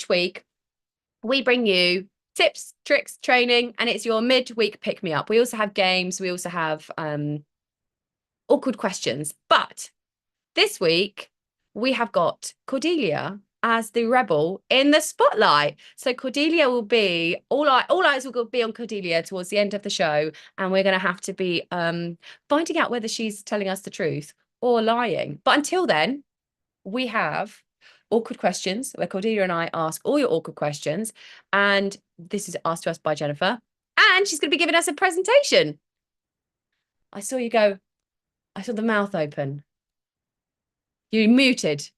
each week we bring you tips, tricks, training, and it's your midweek pick-me-up. We also have games. We also have awkward questions. But this week, we have got Cordelia as the rebel in the spotlight. So Cordelia will be, all eyes will be on Cordelia towards the end of the show. And we're going to have to be finding out whether she's telling us the truth or lying. But until then, we have awkward questions where Cordelia and I ask all your awkward questions. And this is asked to us by Jennifer. And she's going to be giving us a presentation. I saw you go. I saw the mouth open. You muted.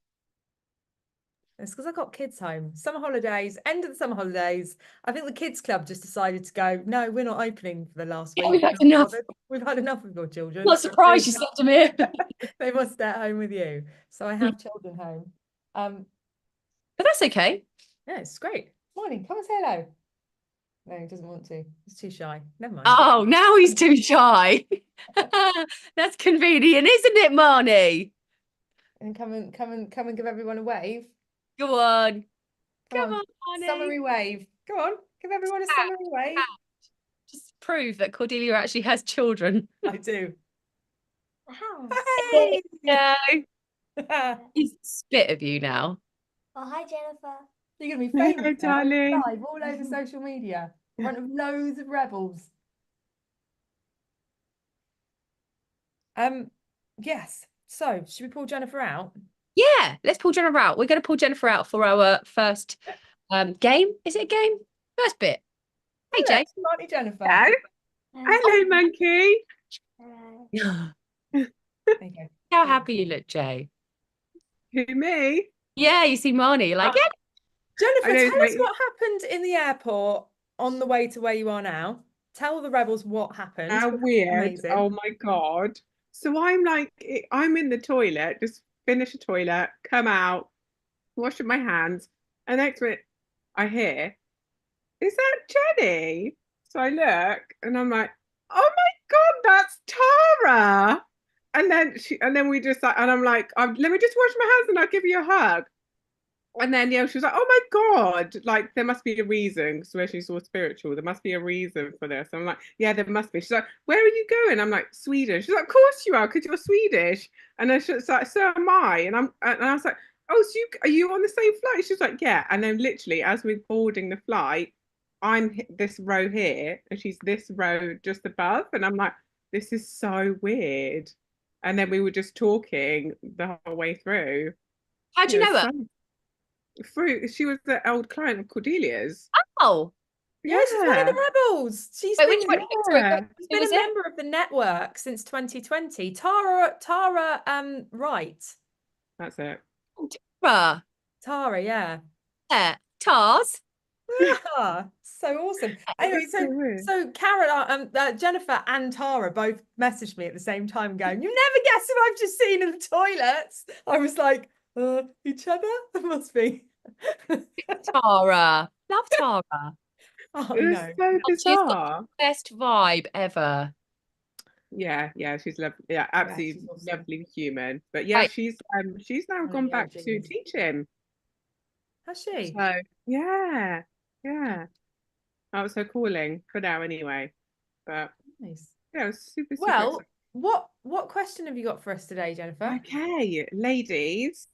It's because I got kids home. Summer holidays, end of the summer holidays. I think the kids club just decided to go, no, we're not opening for the last week. We've had enough. We've had enough of your children. Not surprised you sent them here. They must stay at home with you. So I have children home. But that's okay. Yeah, it's great. Morning, come and say hello. No, he doesn't want to. He's too shy. Never mind. Oh, now he's too shy. That's convenient, isn't it, Marnie? And come and give everyone a wave. Go on. Come on, Marnie. Summary wave. Go on, give everyone a summary wave. Just prove that Cordelia actually has children. I do. Hey! No. He's spit of you now. Oh, hi, Jennifer. You're going to be famous darling. live all over social media in front of loads of rebels. Yes. So, should we pull Jennifer out? Yeah, let's pull Jennifer out. We're going to pull Jennifer out for our first game. Is it a game? First bit. Hey, Jay. Marty, Jennifer. Hello. Hello, monkey. Hello. There you go. How happy you look, Jay. Who, me? Yeah, you see Marnie. You're like, yeah. Jennifer, tell us what happened in the airport on the way to where you are now. Tell the rebels what happened. How weird. Amazing. Oh, my God. So I'm in the toilet, just finish a toilet, come out, washing my hands. And next minute, I hear, is that Jenny? So I look and I'm like, oh my God, that's Tara. And then we just like, and I'm like, let me just wash my hands and I'll give you a hug. And then, she was like, oh my God, like, there must be a reason. So where she's all spiritual, there must be a reason for this. I'm like, yeah, there must be. She's like, where are you going? I'm like, Sweden. She's like, of course you are, because you're Swedish. And then she's like, so am I. And I was like, oh, so are you on the same flight? She's like, yeah. And then literally, as we're boarding the flight, I'm this row here, and she's this row just above. And I'm like, this is so weird. And then we were just talking the whole way through. How'd you know her? She was the old client of Cordelia's. Oh, yeah, she's one of the rebels. She's wait, been, which one? she's been a member of the network since 2020. Tara Wright. That's it. Tara, yeah. Yeah, Tars. Yeah, so awesome. Anyway, so Carol, Jennifer and Tara both messaged me at the same time going, you never guess who I've just seen in the toilets. I was like, each other? It must be. Tara. Love Tara. Oh, it was so bizarre. She's got the best vibe ever. Yeah, she's lovely. Yeah, absolutely awesome. Lovely human. But yeah, right. she's now gone back to teaching. Has she? So yeah. I was her calling for now anyway. But nice. Yeah, it was super well, what question have you got for us today, Jennifer? Okay, ladies.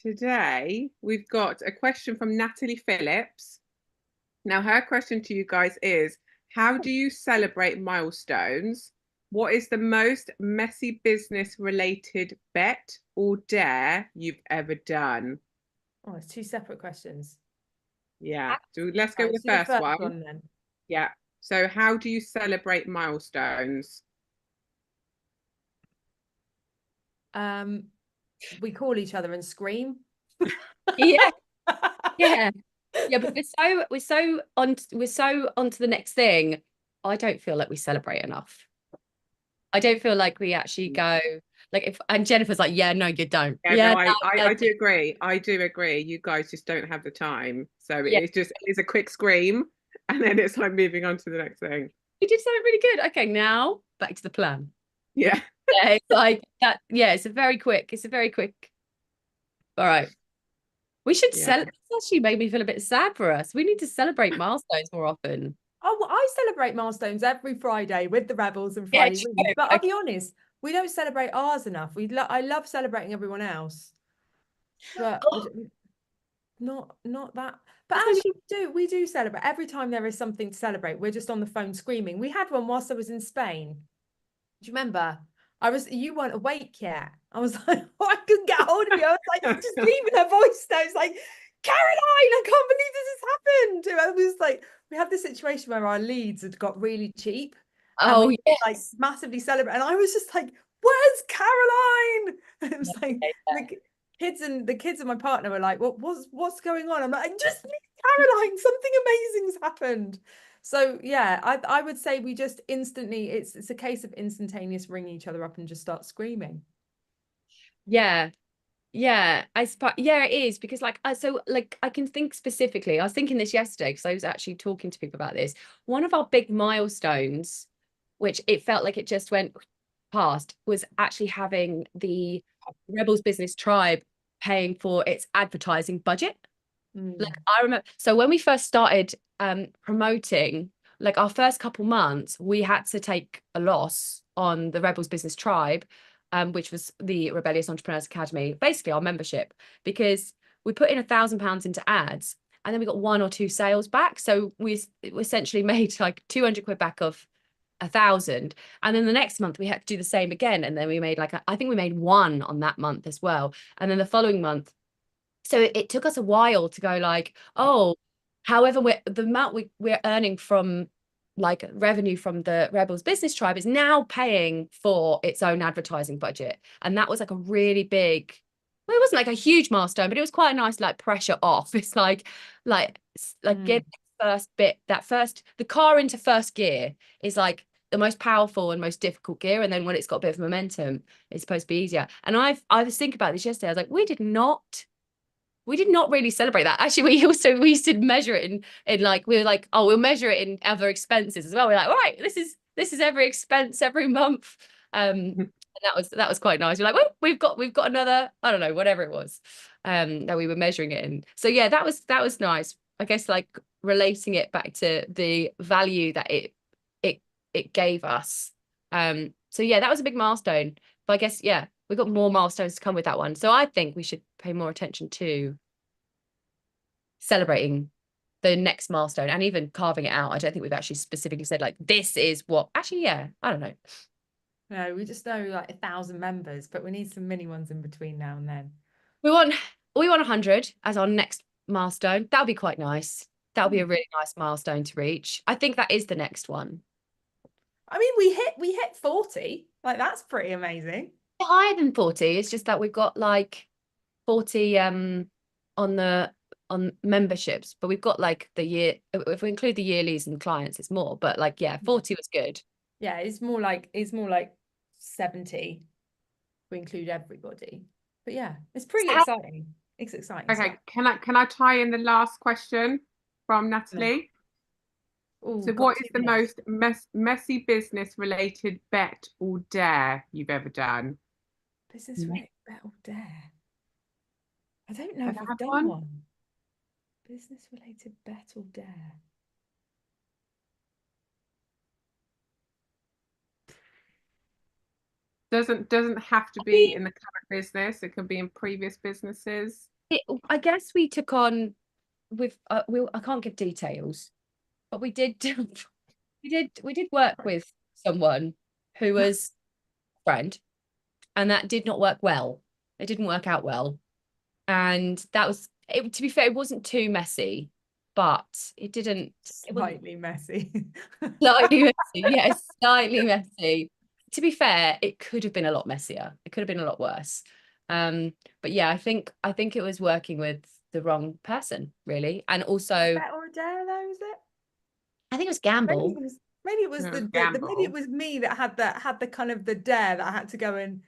Today we've got a question from Natalie Phillips. Now her question to you guys is, how do you celebrate milestones? What is the most messy business related bet or dare you've ever done? Oh, it's two separate questions. Yeah, so let's go with the first one then. Yeah, so how do you celebrate milestones? We call each other and scream. Yeah. Yeah, but we're so on to the next thing. I don't feel like we celebrate enough. I don't feel like we actually go like and Jennifer's like, yeah, no, you don't. Yeah, no, I do agree. I do agree. You guys just don't have the time. So it's a quick scream and then it's like moving on to the next thing. You did something really good. Okay, now back to the plan. Yeah. Yeah, it's like that. Yeah, it's a very quick. All right. We should Yeah. celebrate. This actually made me feel a bit sad for us. We need to celebrate milestones more often. Oh, well, I celebrate milestones every Friday with the Rebels and Yeah, Friday true. Wings, but I'll Okay. be honest, we don't celebrate ours enough. I love celebrating everyone else, but Oh, not that. But that's only- actually, we do celebrate every time there is something to celebrate. We're just on the phone screaming. We had one whilst I was in Spain. Do you remember? You weren't awake yet. I was like, oh, I couldn't get hold of you. I was like, just leaving her voice notes, like, Caroline, I can't believe this has happened. I was like, we had this situation where our leads had got really cheap. And Oh, we like yes. massively celebrate. And I was just like, where's Caroline? And it was like the kids and my partner were like, what's going on? I'm like, just leave Caroline, something amazing's happened. So yeah, I would say we just instantly, it's a case of instantaneous ringing each other up and just start screaming. Yeah. Yeah, yeah, it is because like I can think specifically. I was thinking this yesterday because I was actually talking to people about this. One of our big milestones, which it felt like it just went past, was actually having the Rebels Business Tribe paying for its advertising budget. Like I remember, so when we first started promoting, like our first couple months, we had to take a loss on the Rebels Business Tribe, which was the Rebellious Entrepreneurs Academy, basically our membership, because we put in £1,000 into ads and then we got 1 or 2 sales back. So we essentially made like 200 quid back of 1,000. And then the next month we had to do the same again. And then we made like, I think we made 1 on that month as well. And then the following month, so it took us a while to go like, oh, however, the amount we're earning from like revenue from the Rebels Business Tribe is now paying for its own advertising budget. And that was like a really big, well, it wasn't like a huge milestone, but it was quite a nice like pressure off. It's like get first bit, the car into first gear is like the most powerful and most difficult gear. And then when it's got a bit of momentum, it's supposed to be easier. And I was thinking about this yesterday. I was like, we did not really celebrate that. Actually, we used to measure it in like, we were like, oh, we'll measure it in other expenses as well. We're like, all right, this is every expense every month. And that was quite nice. We're like, well, we've got another, I don't know, whatever it was, that we were measuring it in. So yeah, that was nice. I guess like relating it back to the value that it gave us. So yeah, that was a big milestone. But I guess, yeah, we've got more milestones to come with that one. So I think we should pay more attention to celebrating the next milestone and even carving it out. I don't think we've actually specifically said like, this is what, actually, yeah, I don't know. No, we just know like 1,000 members, but we need some mini ones in between now and then. We want 100 as our next milestone. That'll be quite nice. That'll be a really nice milestone to reach. I think that is the next one. I mean, we hit 40. Like that's pretty amazing. Higher than 40. It's just that we've got like 40 on memberships, but we've got like the year, if we include the yearlies and clients, it's more, but like, yeah, 40 was good. Yeah, it's more like 70. We include everybody. But yeah, it's pretty exciting. It's exciting. Okay, can I tie in the last question from Natalie? Ooh, so what is the most messy business related bet or dare you've ever done? Business related bet or dare? I don't know Have if I I've had done one? one. Business related bet or dare? Doesn't have to be in the current business. It can be in previous businesses. I guess we took on with I can't give details, but we did work with someone who was a friend, and that did not work well. It didn't work out well, and that was it. To be fair, it wasn't too messy, but it didn't. Slightly messy. Slightly messy, yes, slightly messy. To be fair, it could have been a lot messier. It could have been a lot worse. But yeah, I think it was working with the wrong person, really. And also Bet or a dare though, is it? I think it was gamble. Maybe it was maybe it was me that had the kind of the dare that I had to go and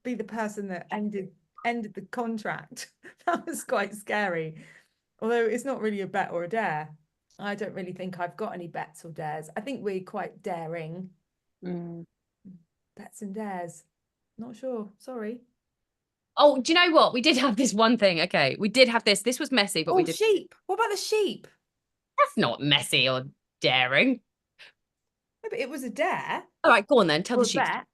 be the person that ended the contract. That was quite scary. Although it's not really a bet or a dare. I don't really think I've got any bets or dares. I think we're quite daring. Bets and dares. Not sure. Sorry. Oh, do you know what? We did have this one thing. Okay, we did have this. This was messy, but we Oh, did. sheep. What about the sheep? That's not messy or daring. No, but it was a dare All right, go on then. Tell or the a sheep. bet.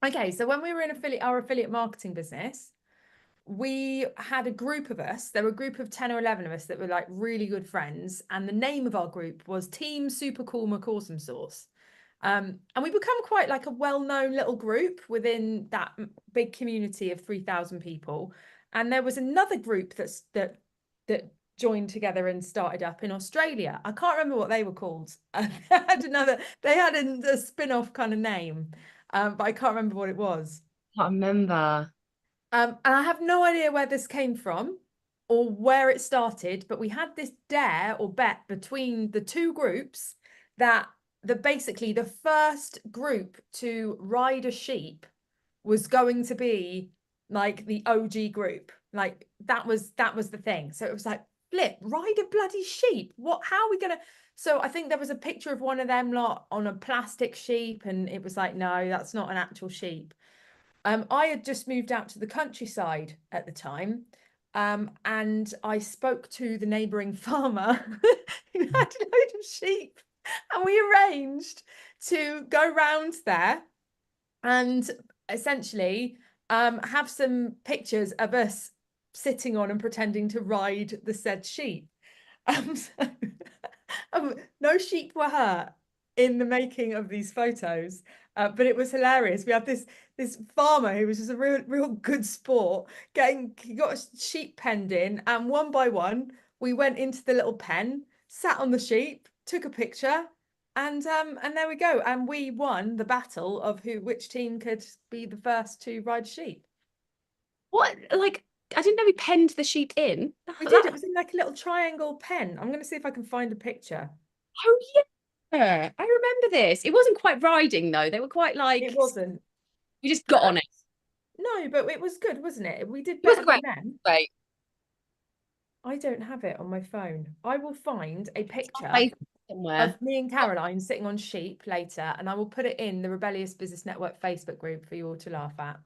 Okay, so when we were in our affiliate marketing business, we had a group of us. There were a group of 10 or 11 of us that were like really good friends. And the name of our group was Team Super Cool McAwesome Sauce. And we become quite like a well-known little group within that big community of 3,000 people. And there was another group that joined together and started up in Australia. I can't remember what they were called. They had a spin-off kind of name, but I can't remember what it was. Can't remember. And I have no idea where this came from or where it started, but we had this dare or bet between the two groups that basically the first group to ride a sheep was going to be like the OG group. Like that was the thing. So it was like, flip, ride a bloody sheep. How are we gonna? So I think there was a picture of one of them lot on a plastic sheep, and it was like, no, that's not an actual sheep. I had just moved out to the countryside at the time, and I spoke to the neighbouring farmer who had a load of sheep, and we arranged to go round there and essentially have some pictures of us sitting on and pretending to ride the said sheep. So, no sheep were hurt in the making of these photos, but it was hilarious. We had this farmer who was just a real good sport. He got a sheep penned in, and one by one we went into the little pen, sat on the sheep, took a picture, and there we go. And we won the battle of which team could be the first to ride sheep. What? Like, I didn't know we penned the sheep in. We did. It was in like a little triangle pen. I'm going to see if I can find a picture. Oh yeah, I remember this. It wasn't quite riding though. They were quite like. It wasn't. We just got on it. No, but it was good, wasn't it? We did It was better great. than them. Right. I don't have it on my phone. I will find a picture Somewhere. of me and Caroline sitting on sheep later, and I will put it in the Rebellious Business Network Facebook group for you all to laugh at.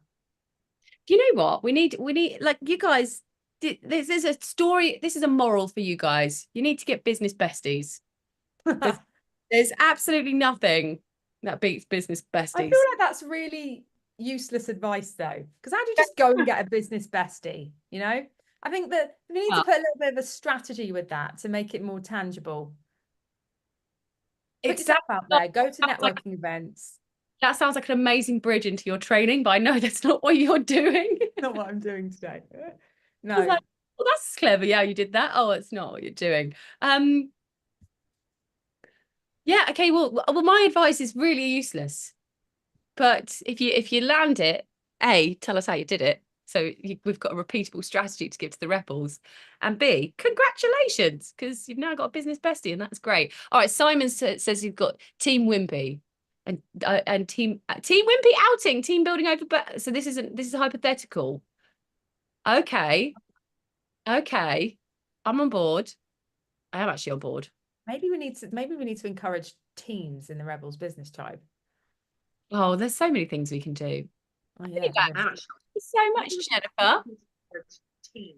You know what? We need like you guys. This is a story. This is a moral for you guys. You need to get business besties. There's absolutely nothing that beats business besties. I feel like that's really useless advice though, because how do you just go and get a business bestie? You know, I think that we need to put a little bit of a strategy with that to make it more tangible. Put yourself out there, go to networking events. That sounds like an amazing bridge into your training, but I know that's not what you're doing. Not what I'm doing today. No. Like, well, that's clever. Yeah, you did that. Oh, it's not what you're doing. Yeah, okay. Well, my advice is really useless. But if you land it, A, tell us how you did it. So we've got a repeatable strategy to give to the rebels. And B, congratulations, because you've now got a business bestie, and that's great. All right, Simon says you've got Team Wimpy and Team Wimpy outing, team building over. So this is hypothetical. Okay, I'm on board. I am actually on board. Maybe we need to encourage teams in the Rebels Business Tribe. Oh, there's so many things we can do. Oh, yeah, Thank you so much, Jennifer. Team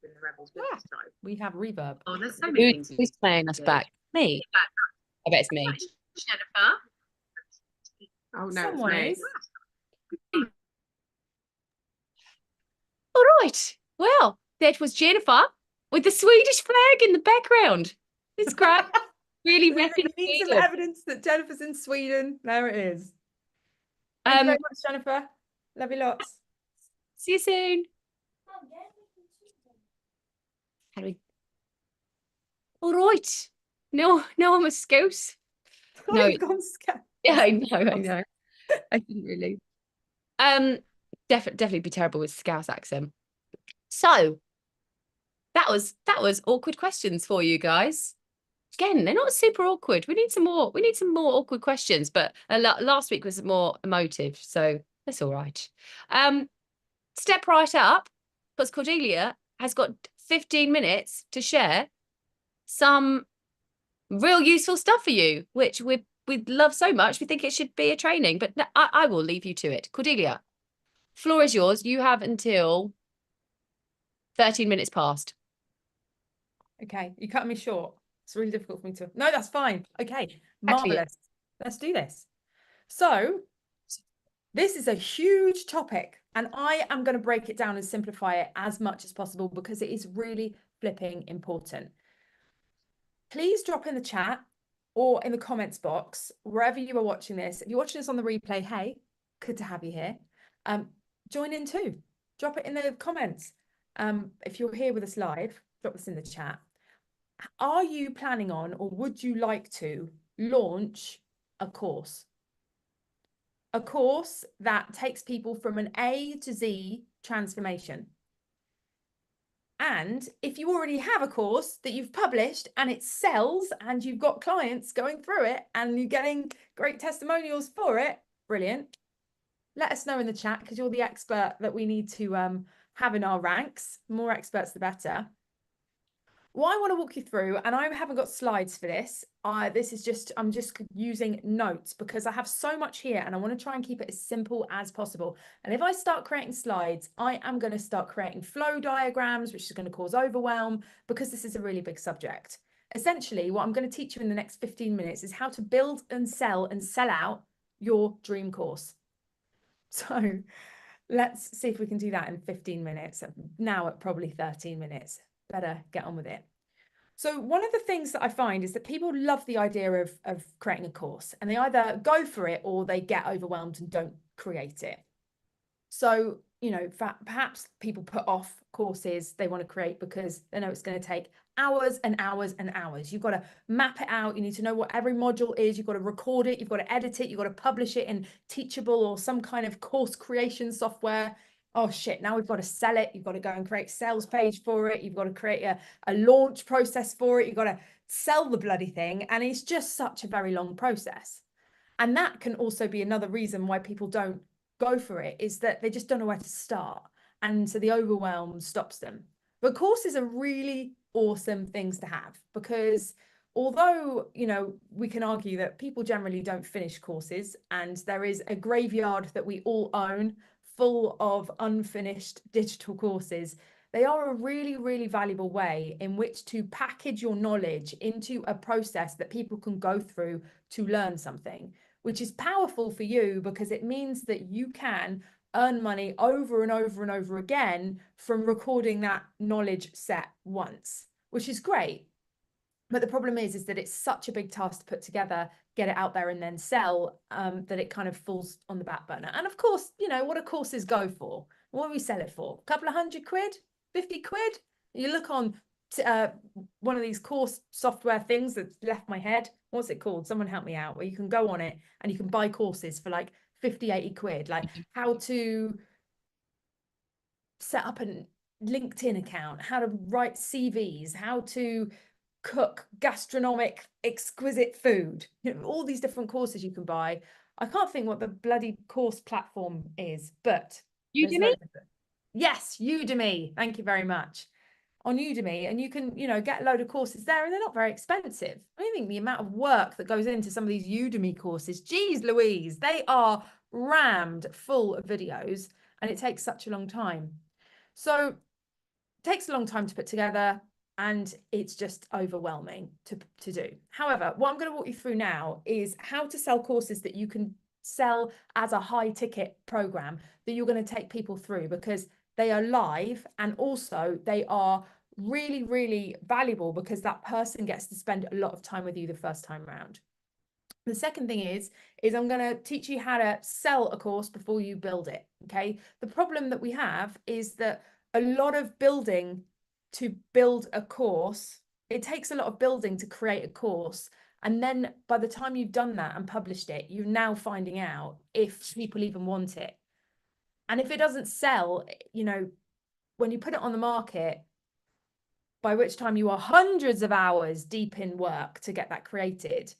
in the Rebels Business Tribe. We have reverb. Oh, there's so many things. Who's playing us back? Me. I bet it's me. Jennifer. Oh no, Someone it's is. All right. Well, that was Jennifer with the Swedish flag in the background. It's great. Really We need some evidence that Jennifer's in Sweden. There it is. Thank you very much, Jennifer. Love you lots. See you soon. All right. No, I'm a scouse. No, you've gone scout. Yeah, I know. I didn't really. Definitely be terrible with Scouse accent. So that was awkward questions for you guys. Again, they're not super awkward. We need some more awkward questions, but last week was more emotive, so that's all right. Step right up, because Cordelia has got 15 minutes to share some real useful stuff for you, which we'd love so much. We think it should be a training, but I will leave you to it. Cordelia, Floor is yours. You have until 13 minutes past. Okay, you cut me short. It's really difficult for me to. No, that's fine. Okay, Actually, marvelous. Let's do this. So, this is a huge topic, and I am going to break it down and simplify it as much as possible because it is really flipping important. Please drop in the chat or in the comments box, wherever you are watching this. If you're watching this on the replay, hey, good to have you here. Join in too. Drop it in the comments. If you're here with us live, drop this in the chat. Are you planning on, or would you like to launch a course? A course that takes people from an A to Z transformation. And if you already have a course that you've published and it sells and you've got clients going through it and you're getting great testimonials for it, brilliant. Let us know in the chat because you're the expert that we need to have in our ranks. More experts, the better. What I want to walk you through, and I haven't got slides for this. I'm just using notes because I have so much here and I want to try and keep it as simple as possible. And if I start creating slides, I am going to start creating flow diagrams, which is going to cause overwhelm because this is a really big subject. Essentially, what I'm going to teach you in the next 15 minutes is how to build and sell out your dream course. So let's see if we can do that in 15 minutes. Now at probably 13 minutes. Better get on with it. So one of the things that I find is that people love the idea of creating a course and they either go for it or they get overwhelmed and don't create it. So, you know, perhaps people put off courses they want to create because they know it's going to take hours and hours and hours. You've got to map it out. You need to know what every module is. You've got to record it. You've got to edit it. You've got to publish it in Teachable or some kind of course creation software. Oh shit, now we've got to sell it. You've got to go and create a sales page for it. You've got to create a launch process for it. You've got to sell the bloody thing. And it's just such a very long process. And that can also be another reason why people don't go for it, is that they just don't know where to start. And so the overwhelm stops them. But courses are really awesome things to have because although, you know, we can argue that people generally don't finish courses and there is a graveyard that we all own full of unfinished digital courses, they are a really, really valuable way in which to package your knowledge into a process that people can go through to learn something, which is powerful for you because it means that you can earn money over and over and over again from recording that knowledge set once, which is great. But the problem is that it's such a big task to put together, get it out there and then sell, that it kind of falls on the back burner. And of course, you know, what do courses go for? What do we sell it for? A couple of £100, 50 quid? You look on one of these course software things that's left my head. What's it called? Someone help me out. Where you can go on it and you can buy courses for like 50, 80 quid, like how to set up a LinkedIn account, how to write CVs, how to cook gastronomic exquisite food, you know, all these different courses you can buy. I can't think what the bloody course platform is, but Udemy? Yes, Udemy. Thank you very much. On Udemy, and you can, you know, get a load of courses there and they're not very expensive. I think the amount of work that goes into some of these Udemy courses, geez Louise, they are rammed full of videos and it takes such a long time. So it takes a long time to put together and it's just overwhelming to do. However, what I'm going to walk you through now is how to sell courses that you can sell as a high ticket program that you're going to take people through, because they are live and also they are really, really valuable because that person gets to spend a lot of time with you the first time around. The second thing is I'm going to teach you how to sell a course before you build it. Okay. The problem that we have is that a lot of building to build a course, it takes a lot of building to create a course. And then by the time you've done that and published it, you're now finding out if people even want it. And if it doesn't sell, you know, when you put it on the market, by which time you are hundreds of hours deep in work to get that created,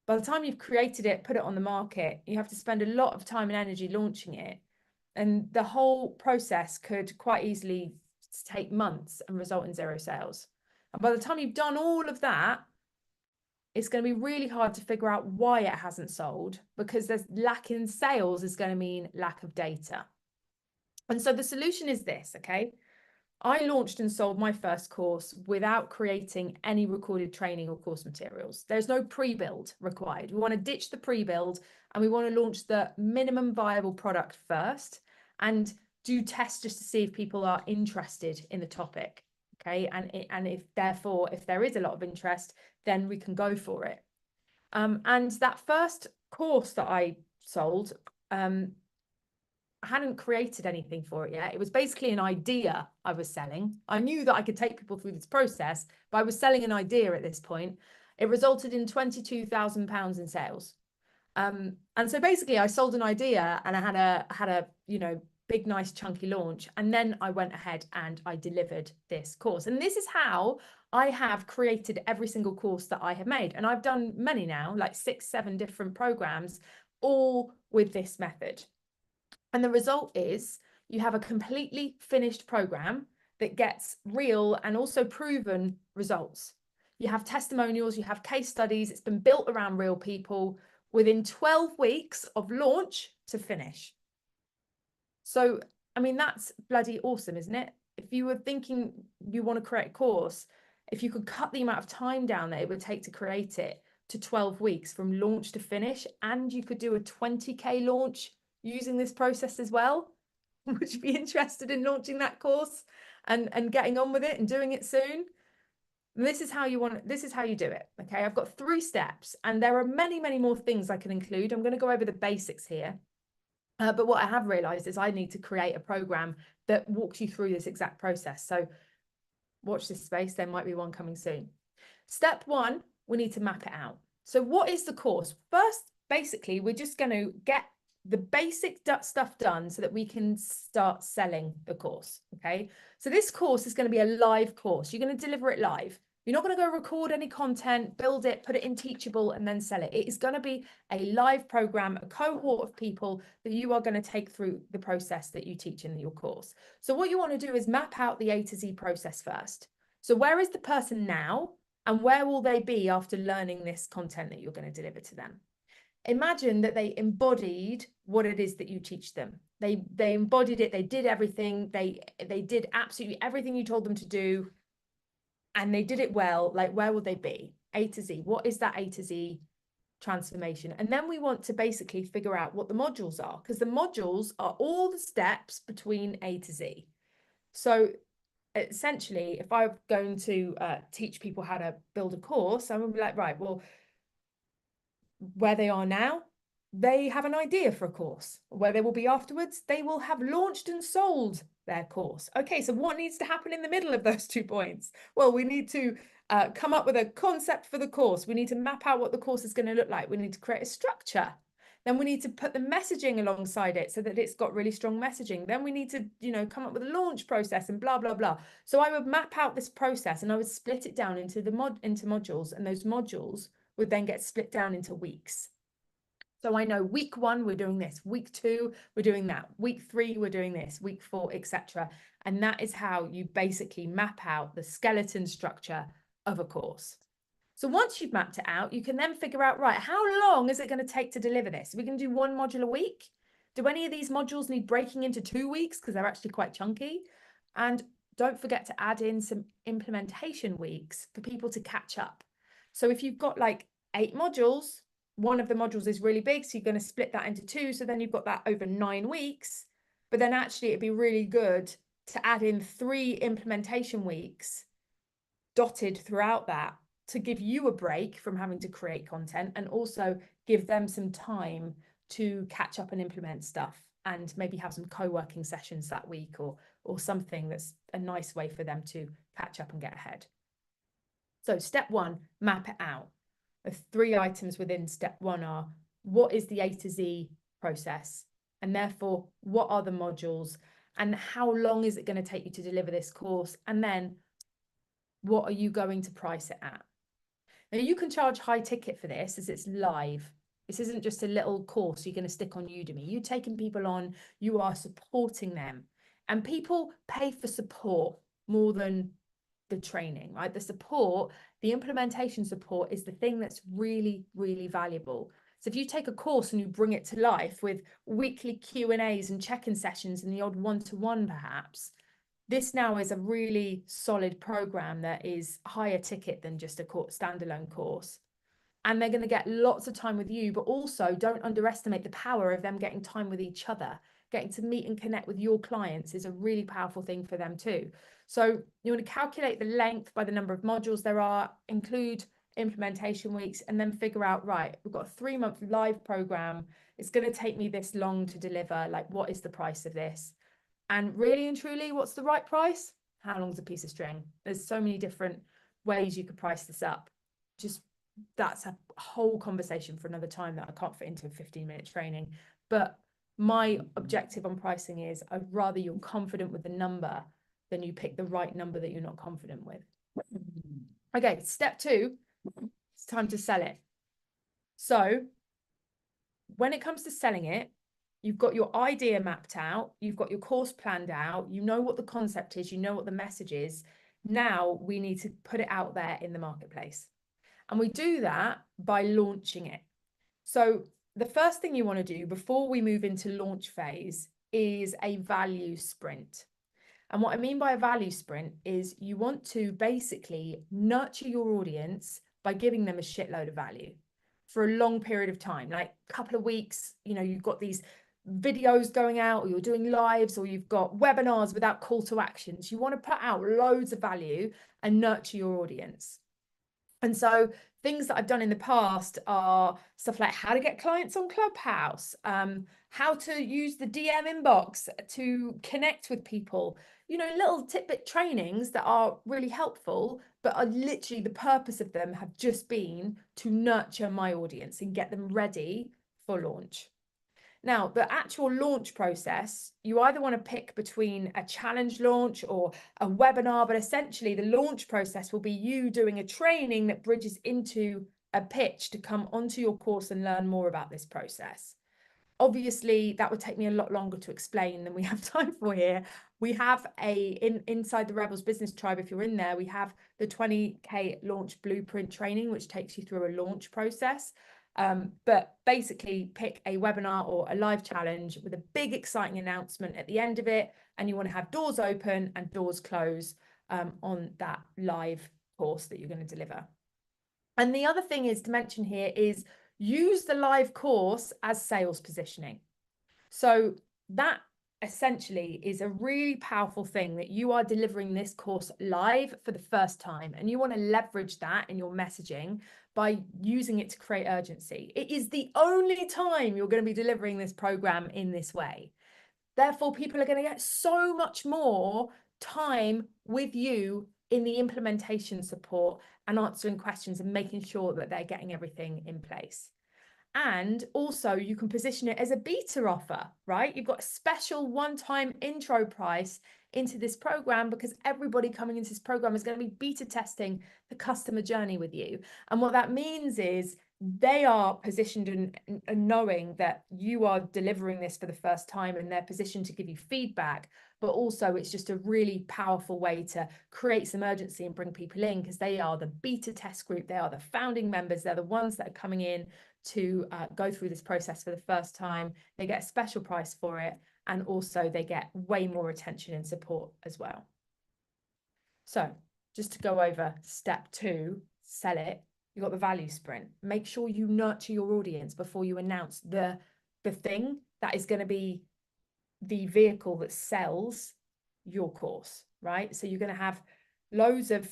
by the time you've created it, put it on the market, you have to spend a lot of time and energy launching it. And the whole process could quite easily take months and result in 0 sales. And by the time you've done all of that, it's going to be really hard to figure out why it hasn't sold, because there's lack in sales is going to mean lack of data. And so the solution is this, okay? I launched and sold my first course without creating any recorded training or course materials. There's no pre-build required. We want to ditch the pre-build and we want to launch the minimum viable product first and do tests just to see if people are interested in the topic. Okay. And if therefore, if there is a lot of interest, then we can go for it. And that first course that I sold, I hadn't created anything for it yet. It was basically an idea I was selling. I knew that I could take people through this process, but I was selling an idea at this point. It resulted in £22,000 in sales. And so basically I sold an idea and I had a, you know, big, nice chunky launch. And then I went ahead and I delivered this course. And this is how I have created every single course that I have made. And I've done many now, like 6, 7 different programs, all with this method. And the result is you have a completely finished program that gets real and also proven results. You have testimonials, you have case studies. It's been built around real people within 12 weeks of launch to finish. So, I mean, that's bloody awesome, isn't it? If you were thinking you want to create a course, if you could cut the amount of time down that it would take to create it to 12 weeks from launch to finish, and you could do a 20K launch using this process as well, would you be interested in launching that course and getting on with it and doing it soon? And this is how you do it. Okay, I've got 3 steps and there are many, many more things I can include. I'm going to go over the basics here. But what I have realized is I need to create a program that walks you through this exact process. So watch this space. There might be one coming soon. Step 1, we need to map it out. So what is the course? First, basically, we're just going to get the basic stuff done so that we can start selling the course. Okay. So this course is going to be a live course. You're going to deliver it live. You're not going to go record any content, build it, put it in Teachable and then sell it. It is going to be a live program, a cohort of people that you are going to take through the process that you teach in your course. So what you want to do is map out the A to Z process first. So where is the person now and where will they be after learning this content that you're going to deliver to them? Imagine that they embodied what it is that you teach them. They embodied it. They did everything. They did absolutely everything you told them to do. And they did it well. Like, where will they be? A to Z. What is that A to Z transformation? And then we want to basically figure out what the modules are, because the modules are all the steps between A to Z. So essentially, if I'm going to teach people how to build a course, I'm going to be like, right, well, where they are now, they have an idea for a course. Where they will be afterwards, they will have launched and sold their course. Okay, so what needs to happen in the middle of those 2 points? Well, we need to come up with a concept for the course. We need to map out what the course is going to look like. We need to create a structure. Then we need to put the messaging alongside it so that it's got really strong messaging. Then we need to, you know, come up with a launch process and blah, blah, blah. So I would map out this process and I would split it down into modules, and those modules would then get split down into weeks. So I know week 1, we're doing this. Week 2, we're doing that. Week 3, we're doing this. Week 4, etc. And that is how you basically map out the skeleton structure of a course. So once you've mapped it out, you can then figure out, right, how long is it going to take to deliver this? Are we going to do 1 module a week? Do any of these modules need breaking into 2 weeks because they're actually quite chunky? And don't forget to add in some implementation weeks for people to catch up. So if you've got like 8 modules, one of the modules is really big, so you're going to split that into 2. So then you've got that over 9 weeks. But then actually it'd be really good to add in 3 implementation weeks dotted throughout that to give you a break from having to create content and also give them some time to catch up and implement stuff and maybe have some co-working sessions that week or something that's a nice way for them to catch up and get ahead. So step 1, map it out. The 3 items within step 1 are, what is the A to Z process? And therefore, what are the modules? And how long is it going to take you to deliver this course? And then, what are you going to price it at? Now, you can charge high ticket for this as it's live. This isn't just a little course you're going to stick on Udemy. You're taking people on, you are supporting them. And people pay for support more than the training, right? The support, the implementation support is the thing that's really, really valuable. So if you take a course and you bring it to life with weekly Q&As and check-in sessions and the odd one-to-one perhaps, this now is a really solid program that is higher ticket than just a standalone course. And they're going to get lots of time with you, but also don't underestimate the power of them getting time with each other. Getting to meet and connect with your clients is a really powerful thing for them too. So you want to calculate the length by the number of modules there are, include implementation weeks, and then figure out, right, we've got a 3-month live program. It's going to take me this long to deliver. Like, what is the price of this? And really and truly, what's the right price? How long's a piece of string? There's so many different ways you could price this up. Just that's a whole conversation for another time that I can't fit into a 15-minute training. But my objective on pricing is I'd rather you're confident with the number than you pick the right number that you're not confident with. Okay, step 2, it's time to sell it. So when it comes to selling it, you've got your idea mapped out, you've got your course planned out, you know what the concept is, you know what the message is. Now we need to put it out there in the marketplace. And we do that by launching it. So the first thing you want to do before we move into launch phase is a value sprint. And what I mean by a value sprint is you want to basically nurture your audience by giving them a shitload of value for a long period of time, like a couple of weeks. You know, you've got these videos going out, or you're doing lives, or you've got webinars without call to actions. You want to put out loads of value and nurture your audience. And so things that I've done in the past are stuff like how to get clients on Clubhouse, how to use the DM inbox to connect with people, you know, little tidbit trainings that are really helpful, but are literally the purpose of them have just been to nurture my audience and get them ready for launch. Now, the actual launch process, you either want to pick between a challenge launch or a webinar, but essentially the launch process will be you doing a training that bridges into a pitch to come onto your course and learn more about this process. Obviously, that would take me a lot longer to explain than we have time for here. We have inside the Rebels Business Tribe, if you're in there, we have the 20K launch blueprint training, which takes you through a launch process. But basically pick a webinar or a live challenge with a big exciting announcement at the end of it, and you want to have doors open and doors close on that live course that you're going to deliver. And the other thing is to mention here is use the live course as sales positioning. So that essentially is a really powerful thing, that you are delivering this course live for the first time, and you want to leverage that in your messaging by using it to create urgency. It is the only time you're going to be delivering this program in this way. Therefore, people are going to get so much more time with you in the implementation support and answering questions and making sure that they're getting everything in place. And also you can position it as a beta offer, right? You've got a special one-time intro price into this program because everybody coming into this program is going to be beta testing the customer journey with you. And what that means is they are positioned and knowing that you are delivering this for the first time, and they're positioned to give you feedback. But also it's just a really powerful way to create some urgency and bring people in, because they are the beta test group. They are the founding members. They're the ones that are coming in to go through this process for the first time. They get a special price for it, and also they get way more attention and support as well. So just to go over step 2, sell it. You've got the value sprint. Make sure you nurture your audience before you announce the thing that is going to be the vehicle that sells your course, right? So you're going to have loads of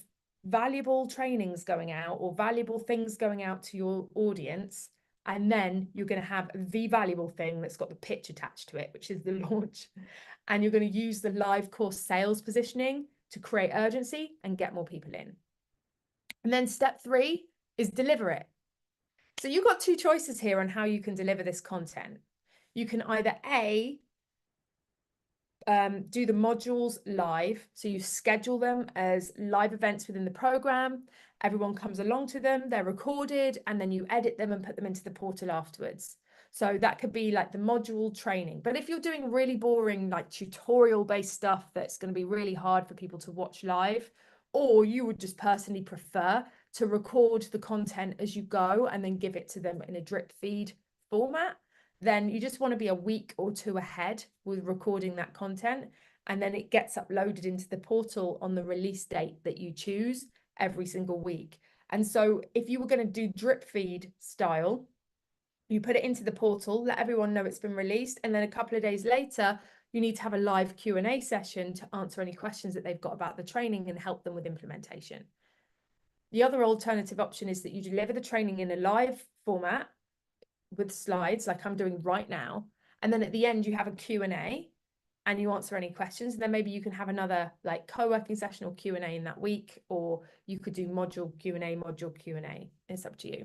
valuable trainings going out, or valuable things going out to your audience. And then you're going to have the valuable thing that's got the pitch attached to it, which is the launch. And you're going to use the live course sales positioning to create urgency and get more people in. And then step 3 is deliver it. So you've got 2 choices here on how you can deliver this content. You can either A, do the modules live. So you schedule them as live events within the program. Everyone comes along to them, they're recorded, and then you edit them and put them into the portal afterwards. So that could be like the module training. But if you're doing really boring, like tutorial based stuff that's going to be really hard for people to watch live, or you would just personally prefer to record the content as you go and then give it to them in a drip feed format, then you just want to be a week or two ahead with recording that content. And then it gets uploaded into the portal on the release date that you choose every single week. And so if you were going to do drip feed style, you put it into the portal, let everyone know it's been released. And then a couple of days later, you need to have a live Q&A session to answer any questions that they've got about the training and help them with implementation. The other alternative option is that you deliver the training in a live format with slides like I'm doing right now. And then at the end, you have a Q&A and you answer any questions. And then maybe you can have another like co-working session or Q&A in that week, or you could do module Q&A. It's up to you.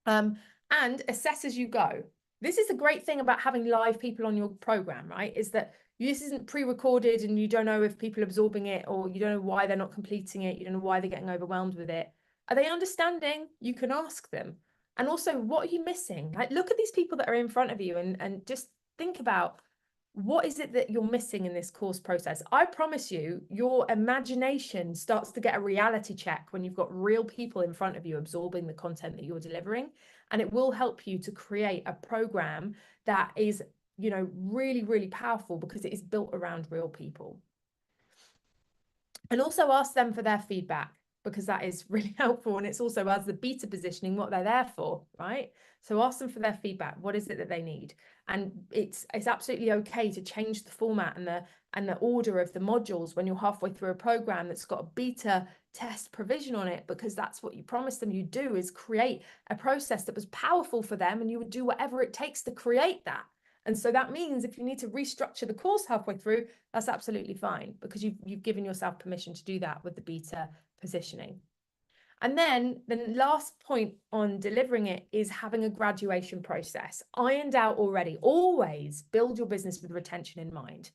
And assess as you go. This is a great thing about having live people on your program, right? Is that this isn't pre-recorded and you don't know if people are absorbing it, or you don't know why they're not completing it. You don't know why they're getting overwhelmed with it. Are they understanding? You can ask them. And also, what are you missing? Like, look at these people that are in front of you and just think about, what is it that you're missing in this course process? I promise you, your imagination starts to get a reality check when you've got real people in front of you absorbing the content that you're delivering. And it will help you to create a program that is, you know, really, really powerful because it is built around real people. And also ask them for their feedback, because that is really helpful. And it's also, as the beta positioning, what they're there for, right? So ask them for their feedback. What is it that they need? And it's absolutely okay to change the format and the order of the modules when you're halfway through a program that's got a beta test provision on it, because that's what you promised them you do, is create a process that was powerful for them, and you would do whatever it takes to create that. And so that means if you need to restructure the course halfway through, that's absolutely fine, because you've given yourself permission to do that with the beta positioning. And then the last point on delivering it is having a graduation process ironed out already. Always build your business with retention in mind.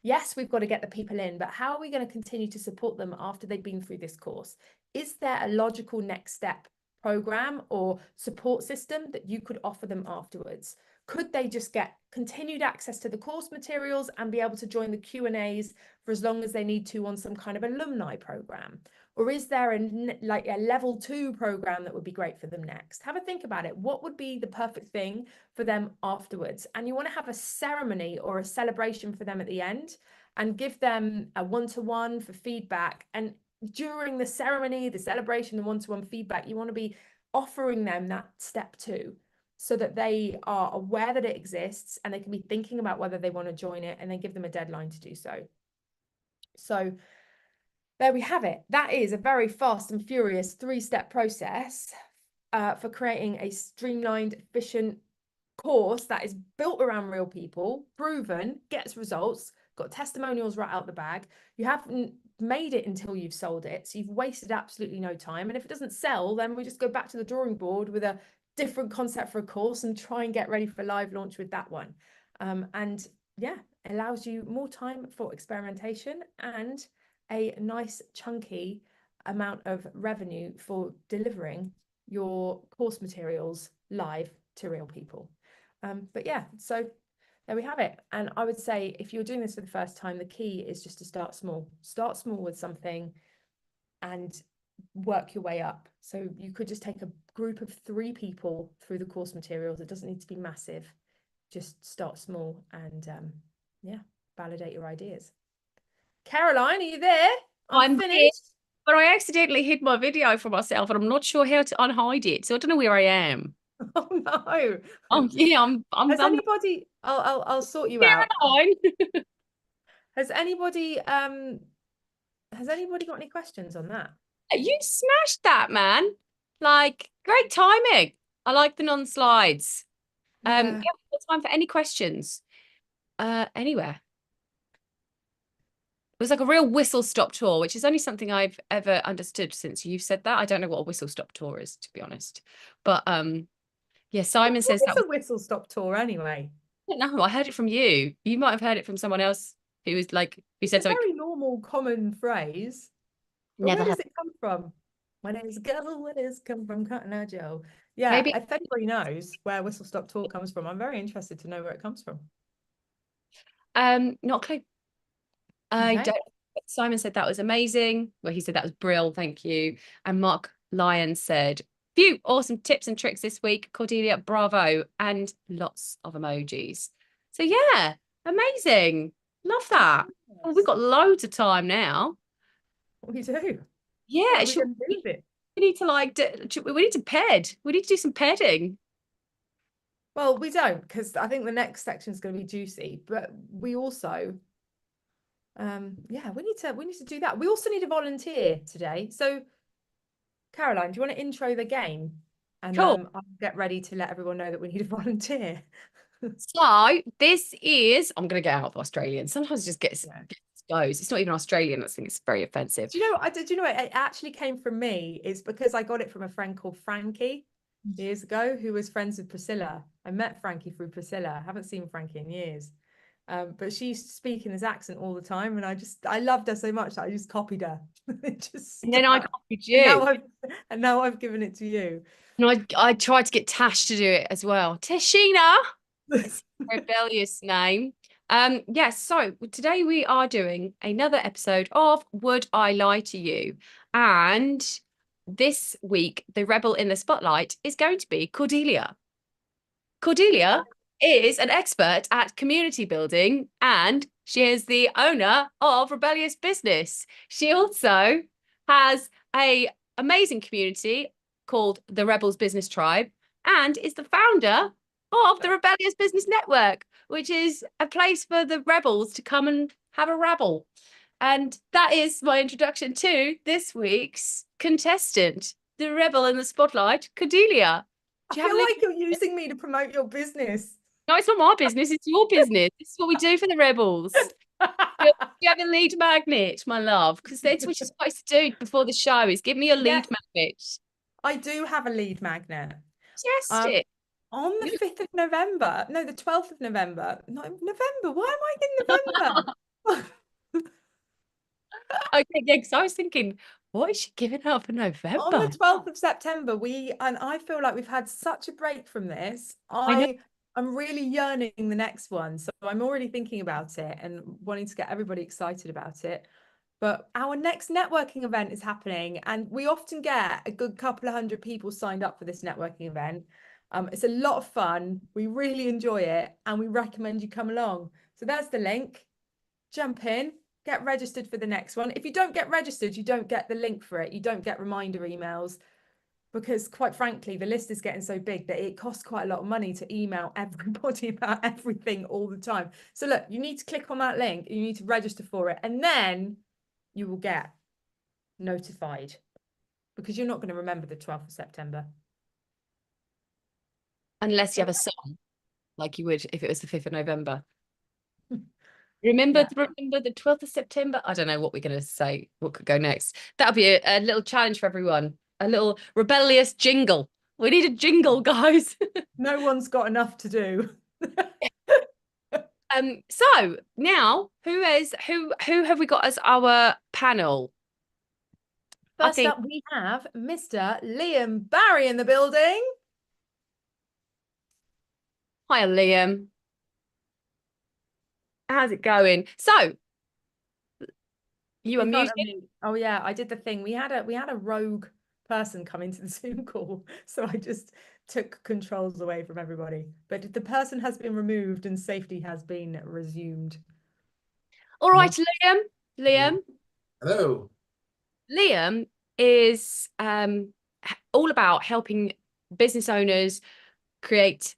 Yes, we've got to get the people in, but how are we going to continue to support them after they've been through this course? Is there a logical next step program or support system that you could offer them afterwards? Could they just get continued access to the course materials and be able to join the Q&As for as long as they need to on some kind of alumni program? Or is there a level 2 program that would be great for them next? Have a think about it. What would be the perfect thing for them afterwards? And you want to have a ceremony or a celebration for them at the end, and give them a one-to-one for feedback. And during the ceremony, the celebration, the one-to-one feedback, you want to be offering them that step 2, so that they are aware that it exists and they can be thinking about whether they want to join it, and then give them a deadline to do so. So there we have it. That is a very fast and furious 3-step process for creating a streamlined, efficient course that is built around real people, proven, gets results, got testimonials right out the bag. You haven't made it until you've sold it, so you've wasted absolutely no time. And if it doesn't sell, then we just go back to the drawing board with a different concept for a course and try and get ready for live launch with that one. And yeah, allows you more time for experimentation and a nice chunky amount of revenue for delivering your course materials live to real people. But yeah, so there we have it. And I would say, if you're doing this for the first time, the key is just to start small. Start small with something and work your way up. So you could just take a group of 3 people through the course materials. It doesn't need to be massive. Just start small and yeah, validate your ideas. Caroline, are you there? I'm finished. here, but I accidentally hid my video for myself, and I'm not sure how to unhide it, so I don't know where I am. Oh no! Oh yeah, I'm. Has anybody? I'll sort you out. Has anybody got any questions on that? You smashed that, man! Like, great timing. I like the non-slides. Yeah, we've got time for any questions. Anywhere. It was like a real whistle-stop tour, which is only something I've ever understood since you've said that. I don't know what a whistle-stop tour is, to be honest. But yeah, Simon says that was a whistle-stop tour anyway. I don't know. I heard it from you. You might have heard it from someone else who was like, who said something. Very normal, common phrase. But where does it come from? Where does it go? Where does it come from? Cotton Eye Joe. Yeah, maybe if anybody knows where whistle-stop tour comes from, I'm very interested to know where it comes from. Not clear. I don't. Simon said that was amazing. Well, he said that was brilliant. Thank you. And Mark Lyon said few awesome tips and tricks this week. Cordelia, bravo, and lots of emojis. So yeah, amazing. Love that. Well, we've got loads of time now. We do. Yeah, What are we gonna do with it? we need to we need to ped. We need to do some pedding. Well, we don't, because I think the next section is going to be juicy. But we also, yeah, we need to do that. We also need a volunteer today. So, Caroline, do you want to intro the game? And Cool. I'll get ready to let everyone know that we need a volunteer. So this is, I'm going to get out of Australian. Sometimes it just gets Yeah. goes. It's not even Australian. I think it's very offensive. Do you know? Do you know it actually came from me? It's because I got it from a friend called Frankie years ago, who was friends with Priscilla. I met Frankie through Priscilla. I haven't seen Frankie in years, but she used to speak in this accent all the time, and I loved her so much that I just copied her. It just And then I stuck. copied you. And now I've given it to you. And I tried to get Tash to do it as well. Tashina. It's a rebellious name. Yes, so today we are doing another episode of Would I Lie to You? And this week, the rebel in the spotlight is going to be Cordelia. Cordelia is an expert at community building, and she is the owner of Rebellious Business. She also has an amazing community called the Rebels Business Tribe, and is the founder of the Rebellious Business Network, which is a place for the rebels to come and have a rabble. And that is my introduction to this week's contestant, the rebel in the spotlight, Cordelia. I feel like you're using me to promote your business. No, it's not my business, it's your business. This is what we do for the rebels. You have a lead magnet, my love, because that's what you're supposed to do before the show, is give me a lead magnet. I do have a lead magnet. Just it. On the 5th of November, no, the 12th of November, not November. Why am I in November? Okay, yeah, because I was thinking, what is she giving out for November? On the 12th of September, I feel like we've had such a break from this. I'm really yearning the next one. So I'm already thinking about it and wanting to get everybody excited about it. But our next networking event is happening, and we often get a good couple of hundred people signed up for this networking event. It's a lot of fun. We really enjoy it, and we recommend you come along. So there's the link. Jump in, get registered for the next one. If you don't get registered, you don't get the link for it. You don't get reminder emails, because quite frankly, the list is getting so big that it costs quite a lot of money to email everybody about everything all the time. So look, you need to click on that link. You need to register for it, and then you will get notified, because you're not going to remember the 12th of September. Unless you have a song, like you would if it was the 5th of November. Remember the 12th of September? I don't know what we're going to say, what could go next. That'll be a little challenge for everyone. A little rebellious jingle. We need a jingle, guys. No one's got enough to do. So now who have we got as our panel? First up, we have Mr. Liam Barry in the building. Hi, Liam. How's it going? So you are muted. Oh yeah, I did the thing. We had a rogue person come into the Zoom call, so I just took controls away from everybody. But the person has been removed and safety has been resumed. All right, Liam. Hello. Liam is all about helping business owners create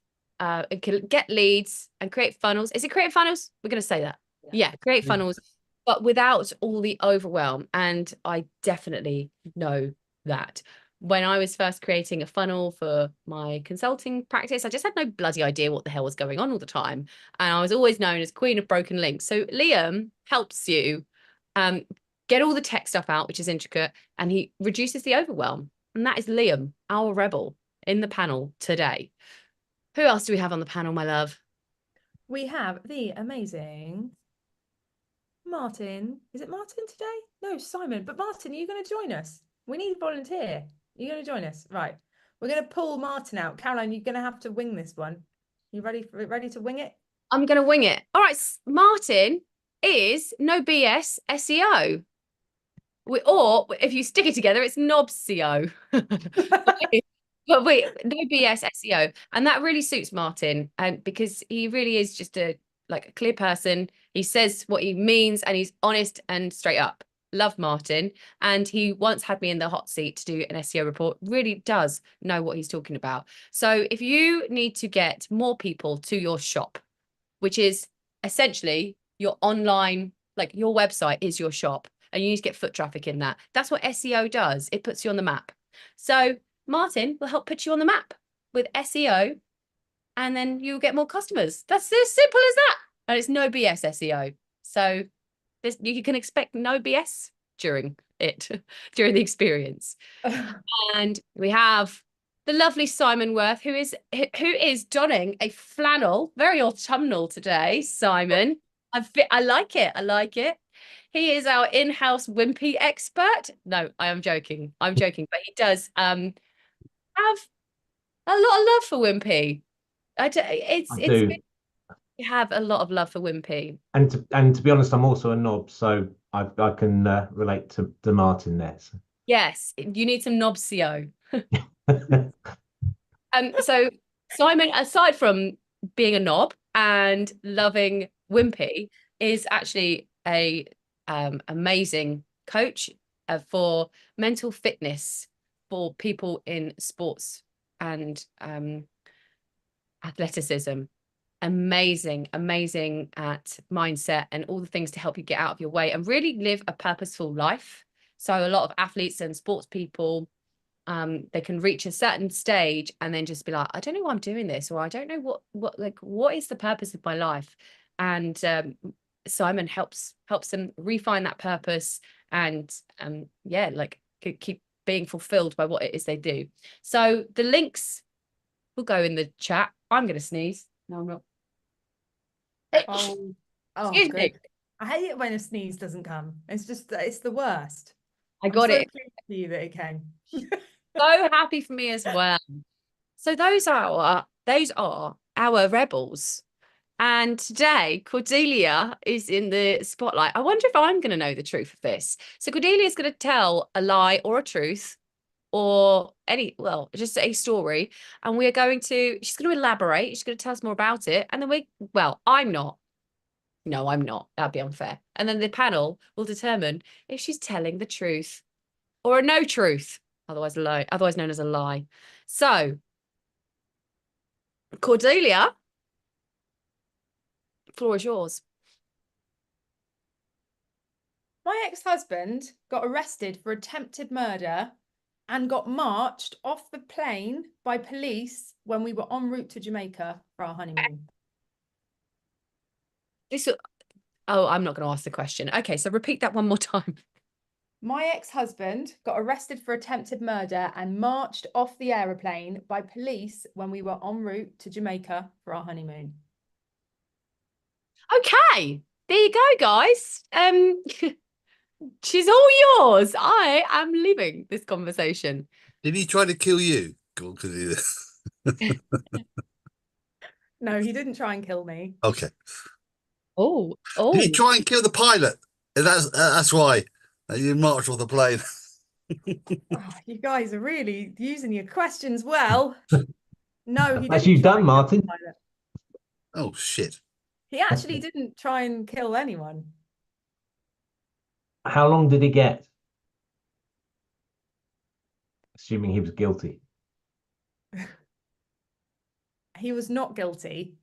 get leads and create funnels. Is it create funnels? We're going to say that. Yeah, create funnels, but without all the overwhelm. And I definitely know that. When I was first creating a funnel for my consulting practice, I just had no bloody idea what the hell was going on all the time. And I was always known as Queen of Broken Links. So Liam helps you get all the tech stuff out, which is intricate, and he reduces the overwhelm. And that is Liam, our rebel, in the panel today. Who else do we have on the panel, my love? We have the amazing Martin. Is it Martin today? No, Simon. But Martin, are you going to join us? We need a volunteer. You're going to join us? Right. We're going to pull Martin out. Caroline, you're going to have to wing this one. You ready to wing it? I'm going to wing it. All right. Martin is no BS SEO. Or if you stick it together, it's NOBSEO. But wait, no BS SEO, and that really suits Martin, and because he really is just a clear person. He says what he means, and he's honest and straight up. Love Martin, and he once had me in the hot seat to do an SEO report. Really does know what he's talking about. So if you need to get more people to your shop, which is essentially your online, like your website is your shop, and you need to get foot traffic in that. That's what SEO does. It puts you on the map. So Martin will help put you on the map with SEO, and then you'll get more customers. That's as simple as that. And it's no BS SEO. So you can expect no BS during the experience. And we have the lovely Simon Worth, who is donning a flannel, very autumnal today. Simon, I like it. I like it. He is our in-house wimpy expert. No, I am joking. I'm joking, but he does have a lot of love for wimpy. I do. You have a lot of love for wimpy. And to be honest, I'm also a knob, so I can relate to Martin there. So. Yes, you need some knobsio. So Simon, aside from being a knob and loving wimpy, is actually a amazing coach for mental fitness for people in sports and athleticism. Amazing at mindset and all the things to help you get out of your way and really live a purposeful life. So a lot of athletes and sports people, they can reach a certain stage and then just be like, I don't know why I'm doing this, or I don't know what is the purpose of my life. And Simon helps them refine that purpose and keep being fulfilled by what it is they do. So the links will go in the chat. I'm going to sneeze. No, I'm not. Excuse me. I hate it when a sneeze doesn't come. It's the worst. I got it. Pleased for you that it came. So happy for me as well. So those are our rebels. And today, Cordelia is in the spotlight. I wonder if I'm going to know the truth of this. So Cordelia is going to tell a lie or a truth or just a story. And she's going to elaborate. She's going to tell us more about it. And then I'm not. No, I'm not. That'd be unfair. And then the panel will determine if she's telling the truth or a no truth, otherwise known as a lie. So, Cordelia, the floor is yours. My ex-husband got arrested for attempted murder and got marched off the plane by police when we were en route to Jamaica for our honeymoon. I'm not going to ask the question. Okay, so repeat that one more time. My ex-husband got arrested for attempted murder and marched off the aeroplane by police when we were en route to Jamaica for our honeymoon. Okay, there you go, guys. She's all yours. I am leaving this conversation. Did he try to kill you? No, he didn't try and kill me. Okay. Oh. Did he try and kill the pilot? That's why you marched off the plane. You guys are really using your questions well. No, he didn't. As you've done, Martin. Oh, shit. He actually didn't try and kill anyone. How long did he get? Assuming he was guilty. He was not guilty.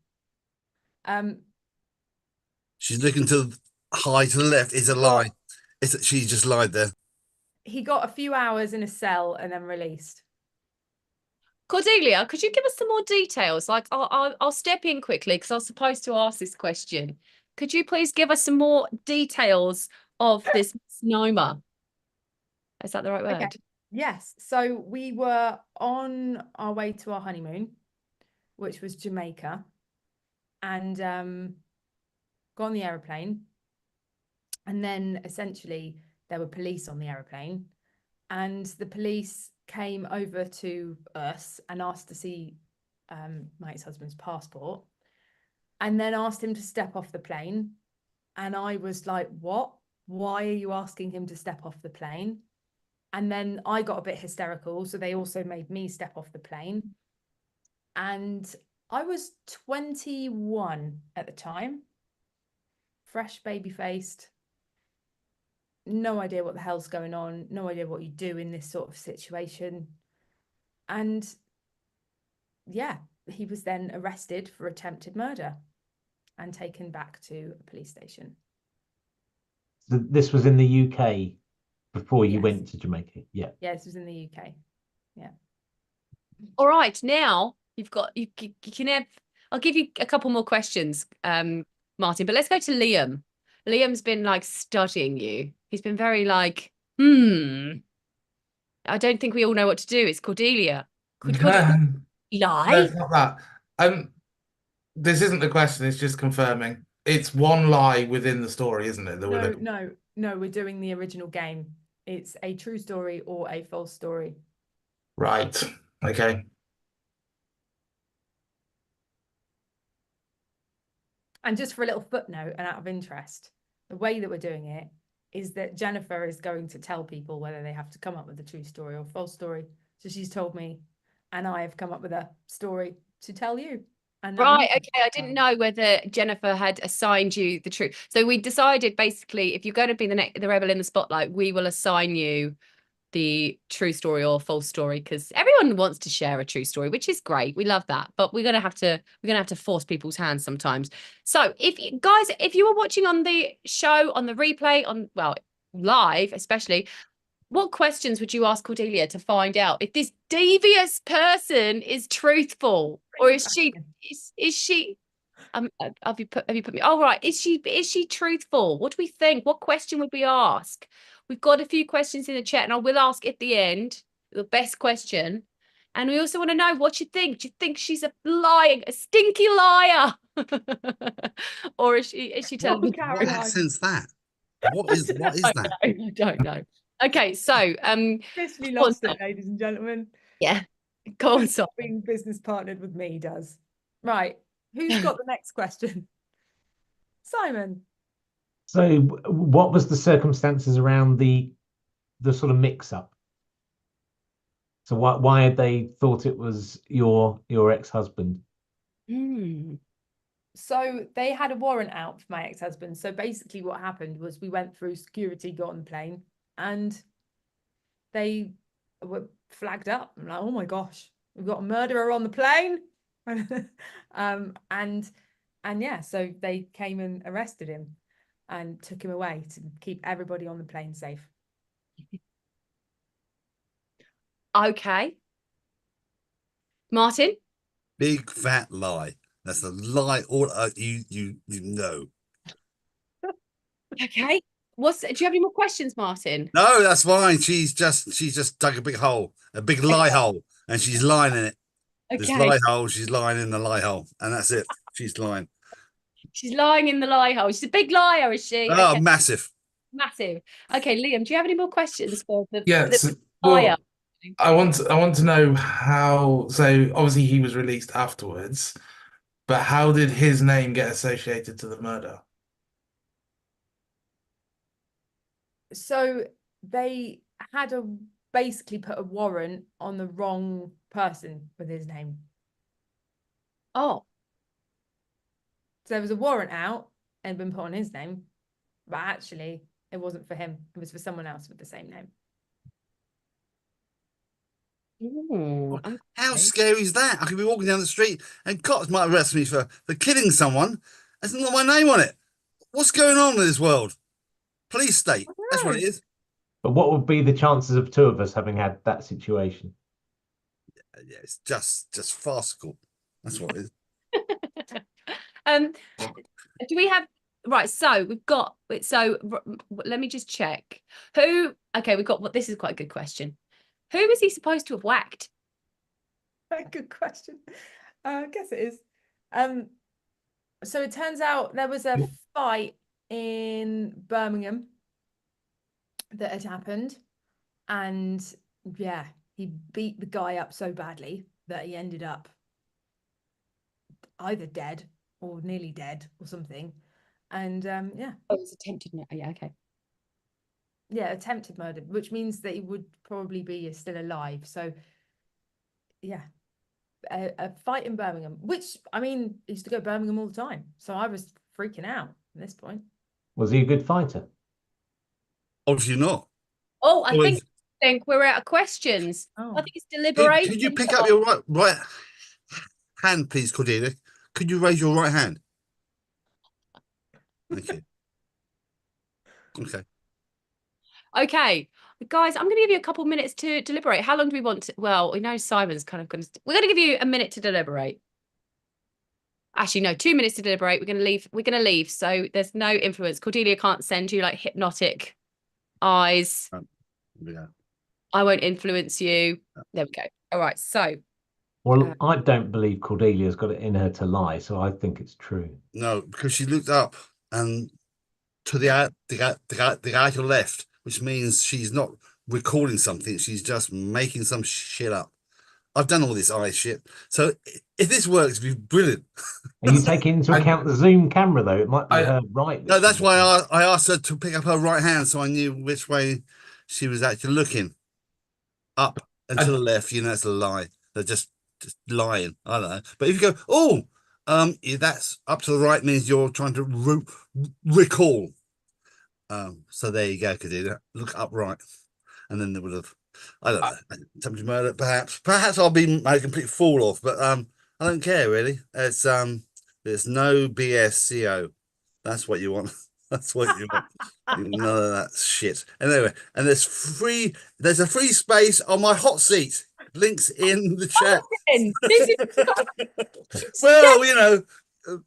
She's looking to high to the left. It's a lie. She just lied there. He got a few hours in a cell and then released. Cordelia, could you give us some more details? Like, I'll step in quickly because I was supposed to ask this question. Could you please give us some more details of this misnomer? Is that the right word? Okay. Yes. So we were on our way to our honeymoon, which was Jamaica, and got on the aeroplane. And then essentially there were police on the aeroplane, and the police came over to us and asked to see my ex-husband's passport, and then asked him to step off the plane. And I was like, what? Why are you asking him to step off the plane? And then I got a bit hysterical, so they also made me step off the plane. And I was 21 at the time, fresh baby-faced, no idea what the hell's going on, no idea what you do in this sort of situation. And yeah, he was then arrested for attempted murder and taken back to a police station. This was in the UK before you Yes. went to Jamaica. Yeah. Yeah, this was in the UK. Yeah. All right, now you can have. I'll give you a couple more questions, Martin. But let's go to Liam. Liam's been like studying you. He's been very like, I don't think we all know what to do. It's Cordelia. Could Cordelia lie? No, it's not that. This isn't the question, it's just confirming. It's one lie within the story, isn't it? That we're looking... No, we're doing the original game. It's a true story or a false story. Right. Okay. And just for a little footnote and out of interest, the way that we're doing it is that Jennifer is going to tell people whether they have to come up with a true story or false story. So she's told me, and I have come up with a story to tell you. And right, okay. I didn't know whether Jennifer had assigned you the truth. So we decided basically, if you're going to be the rebel in the spotlight, we will assign you the true story or false story, because everyone wants to share a true story, which is great. We love that, but we're gonna have to force people's hands sometimes. So if you were watching on the show, on the replay, live especially, what questions would you ask Cordelia to find out if this devious person is truthful, or is she have you put me? Oh, right. Is she truthful? What do we think? What question would we ask? We've got a few questions in the chat, and I will ask at the end the best question. And we also want to know what you think. Do you think she's a stinky liar? Or is she telling the What truth? accent's that? What is that? I don't know. Okay, so Officially lost it, ladies and gentlemen. yeah, go on. So Being business partnered with me does. Right. Who's got the next question? Simon. So what was the circumstances around the sort of mix-up? So why had they thought it was your ex-husband? So they had a warrant out for my ex-husband. So basically what happened was we went through security, got on the plane, and they were flagged up. I'm like, oh my gosh, we've got a murderer on the plane. And yeah, so they came and arrested him and took him away to keep everybody on the plane safe. okay, Martin. Big fat lie. That's a lie. All you know. Okay. Do you have any more questions, Martin? No, that's fine. She's just dug a big hole, a big lie hole, and she's lying in it. This lie hole, she's lying in the lie hole, and that's it. She's lying. She's lying in the lie hole. She's a big liar, is she? Oh, okay. massive. Massive. Okay, Liam, do you have any more questions for the liar? I want to know how. So obviously he was released afterwards, but how did his name get associated to the murder? So they had basically put a warrant on the wrong person with his name. Oh. So there was a warrant out and been put on his name, but actually it wasn't for him. It was for someone else with the same name. Ooh, okay. How scary is that? I could be walking down the street and cops might arrest me for killing someone. There's not my name on it. What's going on in this world? Police state. That's what it is. But what would be the chances of two of us having had that situation? Yeah, it's just farcical. That's what it is. Do we have right? So we've got. So let me just check. Who? Okay, we've got. What? This is quite a good question. Who is he supposed to have whacked? Good question. I guess it is. So it turns out there was a fight in Birmingham that had happened, and yeah, he beat the guy up so badly that he ended up either dead or nearly dead or something. And yeah. Oh, it was attempted. Yeah, okay. attempted murder, which means that he would probably be still alive. So yeah, a fight in Birmingham, which I mean, I used to go to Birmingham all the time, so I was freaking out at this point. Was he a good fighter? Obviously not. Oh, I Well, think we're out of questions. Oh. I think it's deliberation. Could you pick up your right hand, please, Cordelia? Could you raise your right hand? Thank you. Okay. Okay, guys, I'm going to give you a couple minutes to deliberate. How long do we want to? Well, we know Simon's kind of going to. We're going to give you a minute to deliberate. Actually, no, 2 minutes to deliberate. We're going to leave. We're going to leave. So there's no influence. Cordelia can't send you like hypnotic eyes. Yeah. I won't influence you. There we go. All right. So. Well, I don't believe Cordelia's got it in her to lie, so I think it's true. No, because she looked up and to the guy to the left, which means she's not recording something. She's just making some shit up. I've done all this eye shit. So if this works, it'd be brilliant. Are you taking into account the zoom camera, though? It might be her right. No, that's why I asked her to pick up her right hand so I knew which way she was actually looking. Up and to the left, it's a lie. They're just lying. I don't know. But if you go, yeah, that's up to the right means you're trying to recall. So there you go, Cordelia. Look upright. And then they would have, I don't know, attempted murder, perhaps. Perhaps I'll be made a complete fool of, but I don't care really. It's there's no BS CO. That's what you want. That's what you want. None of that shit. Anyway, and there's a free space on my hot seat. Links in the chat. Well,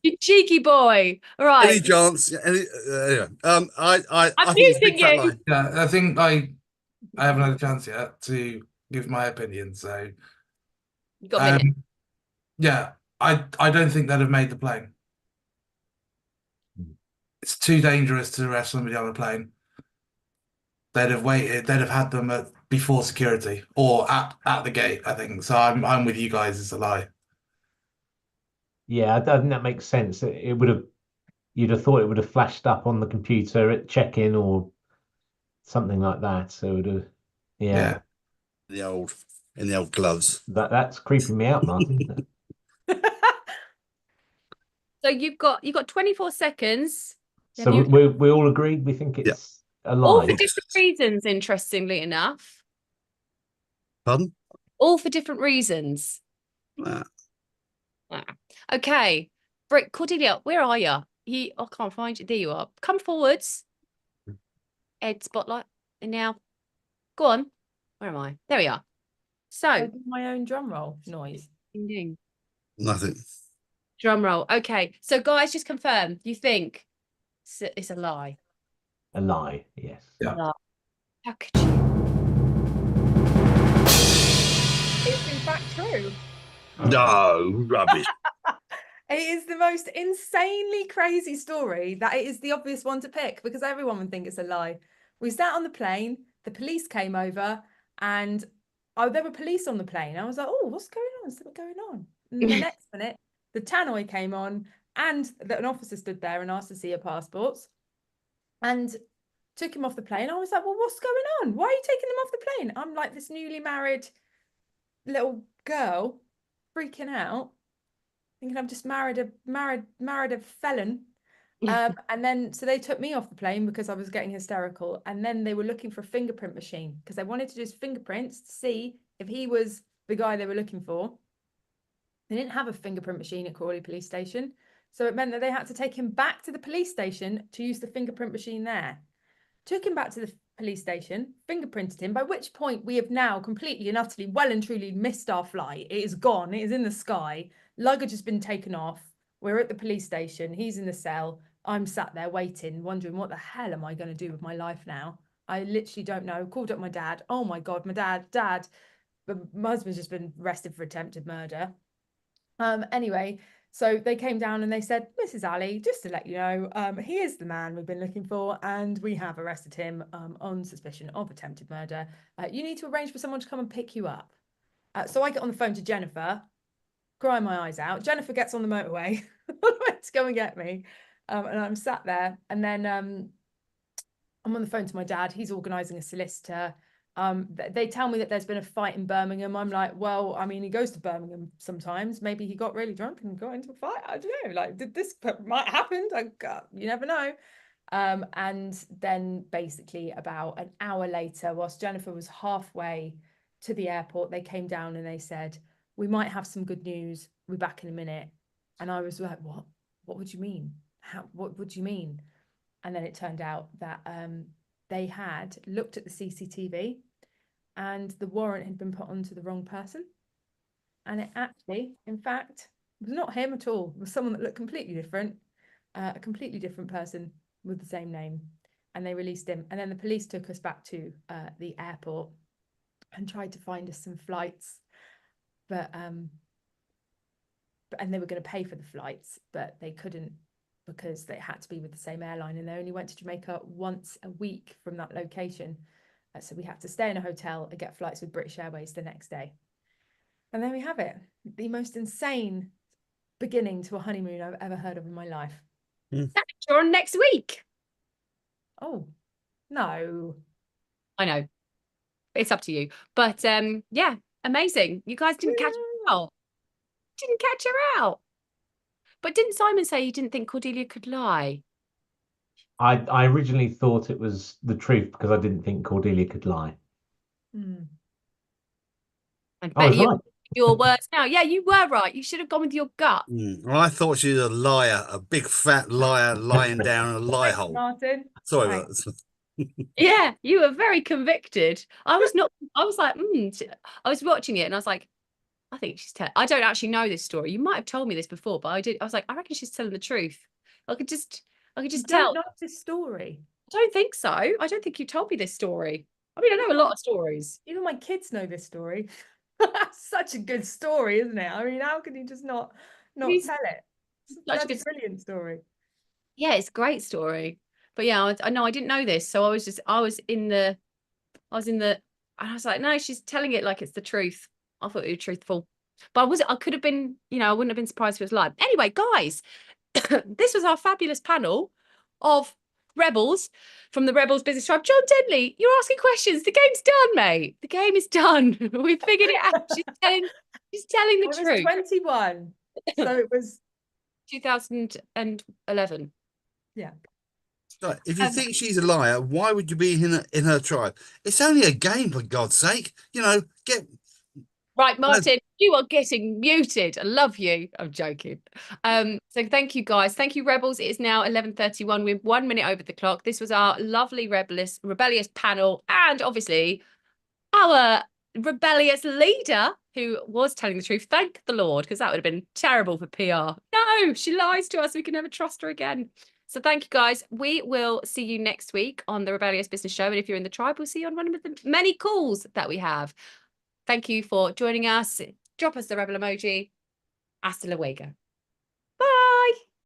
you cheeky boy. All right. Any chance? Anyway, I'm using you. Yeah, I think I haven't had a chance yet to give my opinion. So You got a minute. Yeah, I don't think they'd have made the plane. It's too dangerous to arrest somebody on a plane. They'd have waited. They'd have had them before security or at the gate. I think so. I'm with you guys. It's a lie. Yeah, I think that makes sense. It would have. You'd have thought it would have flashed up on the computer at check-in or something like that. So it would have. Yeah. In the old gloves. That's creeping me out, Martin. So you've got 24 seconds. So we all agreed. We think it's a lie. All for different reasons, interestingly enough. Pardon? All for different reasons. Okay. Cordelia, where are you? I can't find you. There you are. Come forwards. Ed spotlight. And now, go on. Where am I? There we are. So. I do my own drum roll noise. Ding ding. Nothing. Drum roll. Okay. So guys, just confirm. You think it's a lie? A lie, yes. Yeah. How could you? It's in fact true. No, rubbish. It is the most insanely crazy story that it is the obvious one to pick because everyone would think it's a lie. We sat on the plane, the police came over, and there were police on the plane. I was like, oh, what's going on? Is something going on? And the next minute, the tannoy came on, and an officer stood there and asked to see her passports and took him off the plane. I was like, well, what's going on? Why are you taking them off the plane? I'm like this newly married little girl freaking out, thinking I've just married a felon. And then so they took me off the plane because I was getting hysterical, and then they were looking for a fingerprint machine because they wanted to do his fingerprints to see if he was the guy they were looking for. They didn't have a fingerprint machine at Crawley Police Station, so it meant that they had to take him back to the police station to use the fingerprint machine there. Took him back to the police station, fingerprinted him, by which point we have now completely and utterly well and truly missed our flight. It is gone. It is in the sky. Luggage has been taken off. We're at the police station. He's in the cell. I'm sat there waiting, wondering what the hell am I going to do with my life now? I literally don't know. Called up my dad. Oh my God, my dad, my husband's just been arrested for attempted murder. Anyway, so they came down and they said, Mrs. Ali, just to let you know, he is the man we've been looking for, and we have arrested him on suspicion of attempted murder. You need to arrange for someone to come and pick you up. So I get on the phone to Jennifer, crying my eyes out. Jennifer gets on the motorway to go and get me. And I'm sat there, and then I'm on the phone to my dad. He's organising a solicitor. They tell me that there's been a fight in Birmingham. I'm like, well, I mean, he goes to Birmingham sometimes. Maybe he got really drunk and got into a fight. I don't know. Like, did this might happen? You never know. And then basically about an hour later, whilst Jennifer was halfway to the airport, they came down and they said, we might have some good news. We're back in a minute. And I was like, what? What would you mean? What would you mean? And then it turned out that they had looked at the CCTV and the warrant had been put onto the wrong person. And it actually, in fact, was not him at all. It was someone that looked completely different, a completely different person with the same name. And they released him. And then the police took us back to the airport and tried to find us some flights. And they were going to pay for the flights, but they couldn't, because they had to be with the same airline, and they only went to Jamaica once a week from that location. So we had to stay in a hotel and get flights with British Airways the next day. And there we have it. The most insane beginning to a honeymoon I've ever heard of in my life. You're on next week. Oh, no. I know. It's up to you. But yeah, amazing. You guys didn't catch her out. Didn't catch her out. But didn't Simon say you didn't think Cordelia could lie? I originally thought it was the truth because I didn't think Cordelia could lie. Mm. I I was bet right. your words now. Yeah, you were right. You should have gone with your gut. Well, I thought she was a liar, a big fat liar lying down a lie Thanks, hole. Martin. Sorry, Thanks. that's- Yeah, you were very convicted. I was not. I was like, I was watching it and I was like, I think she's telling. I don't actually know this story. You might have told me this before, but I did. I was like, I reckon she's telling the truth. I could just You tell. don't know this story. I don't think so. I don't think you told me this story. I mean, I know a lot of stories. Even my kids know this story. Such a good story, isn't it? I mean, how can you just not It's tell it? such a That's good a brilliant story. Yeah, it's a great story. But yeah, I know I didn't know this, so I was in the, and I was like, no, she's telling it like it's the truth. I thought it was truthful, but I could have been, I wouldn't have been surprised if it was live. Anyway, guys, this was our fabulous panel of rebels from the Rebels Business Tribe. John Denley, you're asking questions. The game's done, mate. The game is done. We figured it out. She's telling the I was truth. 21, so it was 2011. Yeah. Right, if you think she's a liar, why would you be in her tribe? It's only a game, for God's sake. Get Right, Martin, you are getting muted. I love you. I'm joking. So thank you, guys. Thank you, Rebels. It is now 11:31. We're 1 minute over the clock. This was our lovely rebellious panel, and obviously our rebellious leader who was telling the truth. Thank the Lord, because that would have been terrible for PR. No, she lies to us. We can never trust her again. So thank you, guys. We will see you next week on the Rebellious Business Show. And if you're in the tribe, we'll see you on one of the many calls that we have. Thank you for joining us. Drop us the rebel emoji. Hasta luego.